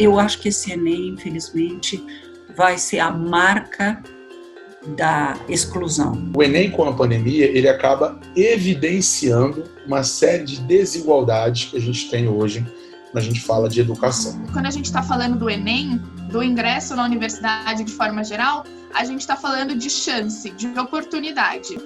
eu acho que esse Enem, infelizmente, vai ser a marca da exclusão. O Enem, com a pandemia, ele acaba evidenciando uma série de desigualdades que a gente tem hoje quando a gente fala de educação. Quando a gente está falando do Enem, do ingresso na universidade de forma geral, a gente está falando de chance, de oportunidade.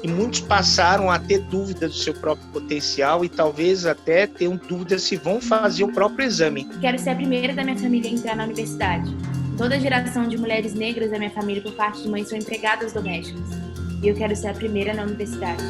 E muitos passaram a ter dúvida do seu próprio potencial e talvez até tenham dúvida se vão fazer o próprio exame. Quero ser a primeira da minha família a entrar na universidade. Toda a geração de mulheres negras da minha família por parte de mãe são empregadas domésticas. E eu quero ser a primeira na universidade.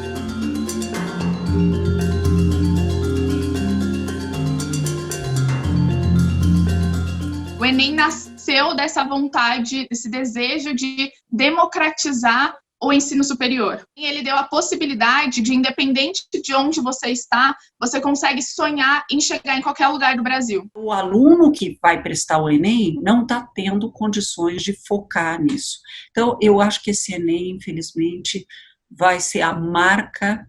O Enem nasceu dessa vontade, desse desejo de democratizar o ensino superior. Ele deu a possibilidade de, independente de onde você está, você consegue sonhar em chegar em qualquer lugar do Brasil. O aluno que vai prestar o Enem não está tendo condições de focar nisso. Então, eu acho que esse Enem, infelizmente, vai ser a marca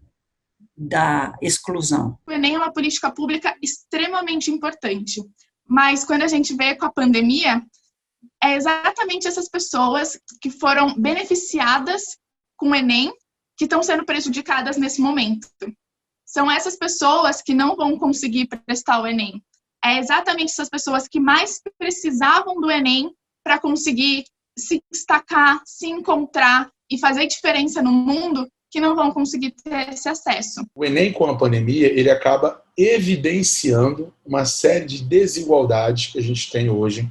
da exclusão. O Enem é uma política pública extremamente importante, mas quando a gente vê com a pandemia, é exatamente essas pessoas que foram beneficiadas com o Enem que estão sendo prejudicadas nesse momento. São essas pessoas que não vão conseguir prestar o Enem. É exatamente essas pessoas que mais precisavam do Enem para conseguir se destacar, se encontrar e fazer diferença no mundo, que não vão conseguir ter esse acesso. O Enem, com a pandemia, ele acaba evidenciando uma série de desigualdades que a gente tem hoje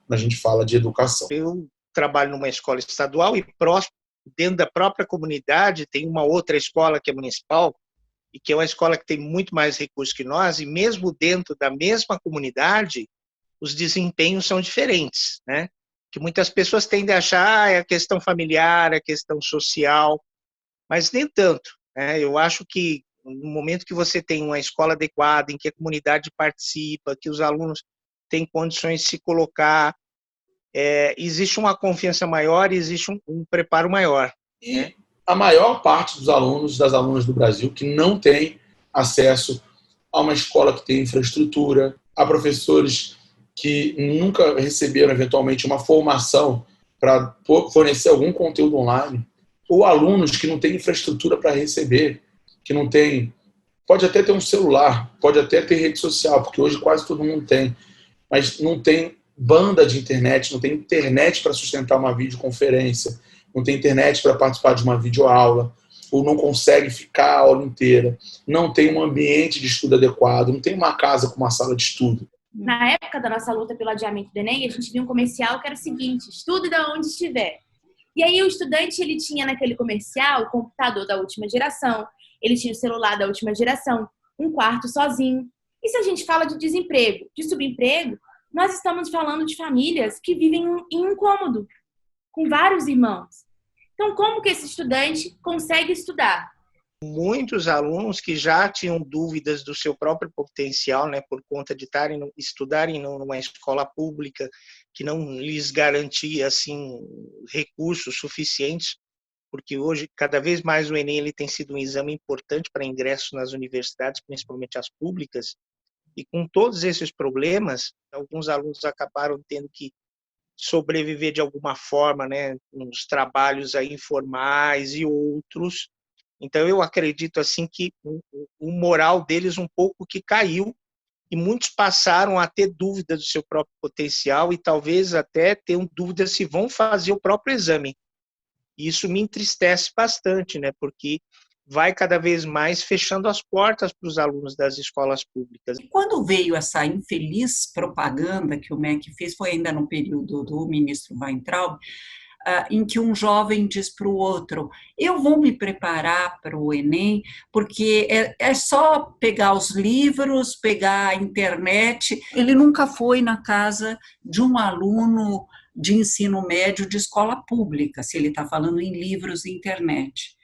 quando a gente fala de educação. Eu trabalho numa escola estadual e próximo, dentro da própria comunidade, tem uma outra escola que é municipal e que é uma escola que tem muito mais recursos que nós, e mesmo dentro da mesma comunidade, os desempenhos são diferentes, né? Que muitas pessoas tendem a achar é a questão familiar, é a questão social, mas nem tanto, né? Eu acho que no momento que você tem uma escola adequada, em que a comunidade participa, que os alunos têm condições de se colocar, existe uma confiança maior e existe um preparo maior. E né? A maior parte dos alunos, das alunas do Brasil, que não tem acesso a uma escola que tem infraestrutura, a professores que nunca receberam, eventualmente, uma formação para fornecer algum conteúdo online, ou alunos que não têm infraestrutura para receber, que não tem... Pode até ter um celular, pode até ter rede social, porque hoje quase todo mundo tem, mas não tem banda de internet, não tem internet para sustentar uma videoconferência, não tem internet para participar de uma videoaula, ou não consegue ficar a aula inteira, não tem um ambiente de estudo adequado, não tem uma casa com uma sala de estudo. Na época da nossa luta pelo adiamento do Enem, a gente viu um comercial que era o seguinte: estude de onde estiver. E aí o estudante, ele tinha naquele comercial o computador da última geração, ele tinha o celular da última geração, um quarto sozinho. E se a gente fala de desemprego, de subemprego, nós estamos falando de famílias que vivem em um cômodo, com vários irmãos. Então, como que esse estudante consegue estudar? Muitos alunos que já tinham dúvidas do seu próprio potencial, né, por conta de estudarem numa escola pública que não lhes garantia assim, recursos suficientes, porque hoje, cada vez mais, o Enem ele tem sido um exame importante para ingresso nas universidades, principalmente as públicas, e com todos esses problemas, alguns alunos acabaram tendo que sobreviver de alguma forma, né, nos trabalhos aí informais e outros. Então, eu acredito assim que o moral deles um pouco que caiu e muitos passaram a ter dúvida do seu próprio potencial e talvez até tenham dúvida se vão fazer o próprio exame. E isso me entristece bastante, né, porque vai cada vez mais fechando as portas para os alunos das escolas públicas. Quando veio essa infeliz propaganda que o MEC fez, foi ainda no período do ministro Weintraub, em que um jovem diz para o outro: eu vou me preparar para o Enem, porque é só pegar os livros, pegar a internet. Ele nunca foi na casa de um aluno de ensino médio de escola pública, se ele está falando em livros e internet.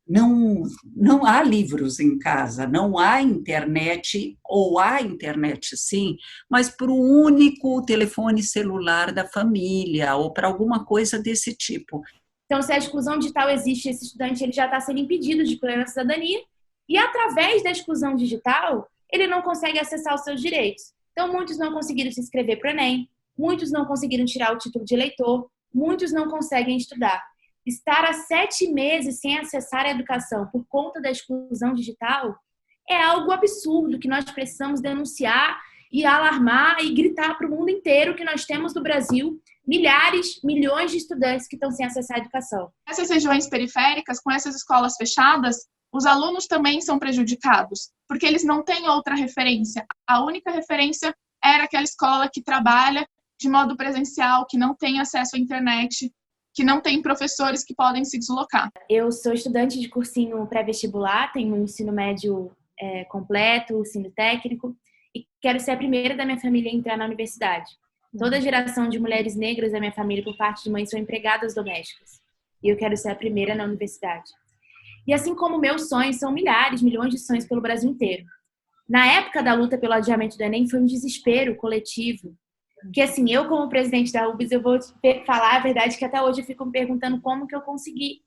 Não há livros em casa, não há internet, ou há internet sim, mas para o único telefone celular da família, ou para alguma coisa desse tipo. Então, se a exclusão digital existe, esse estudante ele já está sendo impedido de plena cidadania, e através da exclusão digital, ele não consegue acessar os seus direitos. Então, muitos não conseguiram se inscrever para o Enem, muitos não conseguiram tirar o título de eleitor, muitos não conseguem estudar. Estar há 7 meses sem acessar a educação por conta da exclusão digital é algo absurdo que nós precisamos denunciar e alarmar e gritar para o mundo inteiro que nós temos no Brasil milhares, milhões de estudantes que estão sem acessar a educação. Nessas regiões periféricas, com essas escolas fechadas, os alunos também são prejudicados, porque eles não têm outra referência. A única referência era aquela escola que trabalha de modo presencial, que não tem acesso à internet, que não tem professores que podem se deslocar. Eu sou estudante de cursinho pré-vestibular, tenho um ensino médio completo, ensino técnico, e quero ser a primeira da minha família a entrar na universidade. Toda a geração de mulheres negras da minha família, por parte de mãe, são empregadas domésticas. E eu quero ser a primeira na universidade. E assim como meus sonhos, são milhares, milhões de sonhos pelo Brasil inteiro. Na época da luta pelo adiamento do Enem, foi um desespero coletivo. Porque assim, eu como presidente da UBS, eu vou falar a verdade que até hoje eu fico me perguntando como que eu consegui.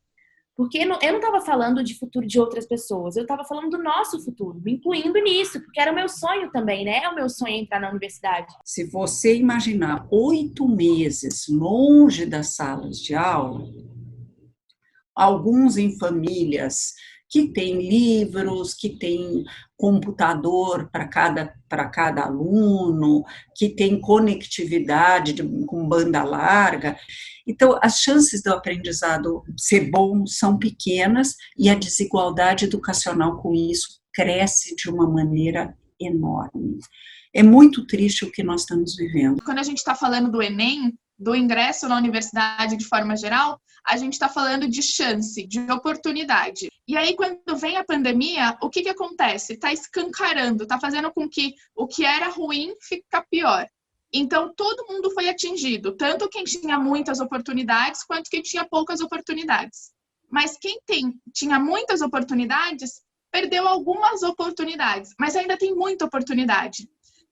Porque eu não estava falando de futuro de outras pessoas, eu estava falando do nosso futuro, me incluindo nisso, porque era o meu sonho também, né? É o meu sonho entrar na universidade. Se você imaginar 8 meses longe das salas de aula, alguns em famílias que têm livros, que têm computador para cada aluno, que tem conectividade com banda larga. Então, as chances do aprendizado ser bom são pequenas e a desigualdade educacional com isso cresce de uma maneira enorme. É muito triste o que nós estamos vivendo. Quando a gente está falando do Enem, do ingresso na universidade de forma geral, a gente está falando de chance, de oportunidade. E aí, quando vem a pandemia, o que acontece? Está escancarando, está fazendo com que o que era ruim fica pior. Então, todo mundo foi atingido, tanto quem tinha muitas oportunidades, quanto quem tinha poucas oportunidades. Mas quem tinha muitas oportunidades, perdeu algumas oportunidades, mas ainda tem muita oportunidade.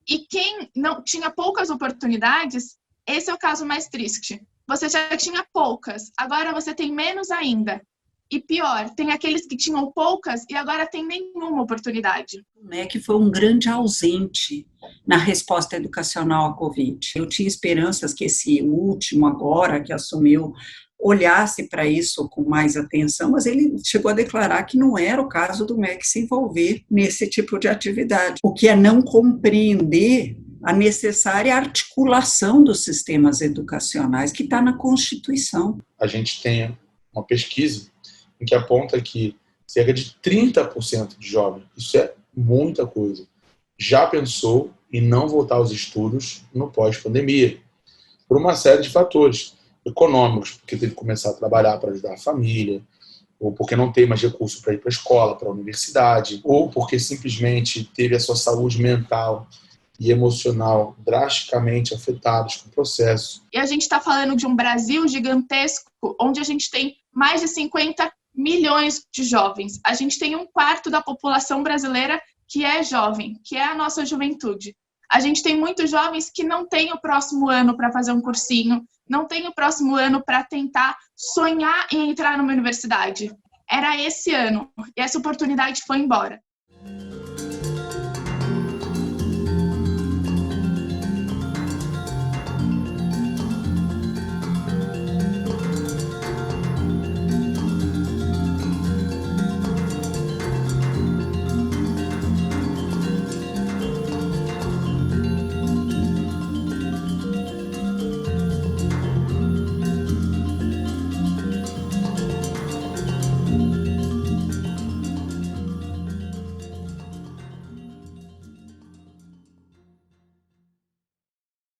E quem não tinha poucas oportunidades, esse é o caso mais triste. Você já tinha poucas, agora você tem menos ainda. E pior, tem aqueles que tinham poucas e agora tem nenhuma oportunidade. O MEC foi um grande ausente na resposta educacional à Covid. Eu tinha esperanças que esse último agora, que assumiu, olhasse para isso com mais atenção, mas ele chegou a declarar que não era o caso do MEC se envolver nesse tipo de atividade, o que é não compreender a necessária articulação dos sistemas educacionais que está na Constituição. A gente tem uma pesquisa em que aponta que cerca de 30% de jovens, isso é muita coisa, já pensou em não voltar aos estudos no pós-pandemia, por uma série de fatores econômicos, porque teve que começar a trabalhar para ajudar a família, ou porque não tem mais recurso para ir para a escola, para a universidade, ou porque simplesmente teve a sua saúde mental e emocional drasticamente afetados com o processo. E a gente está falando de um Brasil gigantesco, onde a gente tem mais de 50 milhões de jovens. A gente tem 1/4 da população brasileira que é jovem, que é a nossa juventude. A gente tem muitos jovens que não têm o próximo ano para fazer um cursinho, não tem o próximo ano para tentar sonhar em entrar numa universidade. Era esse ano, e essa oportunidade foi embora.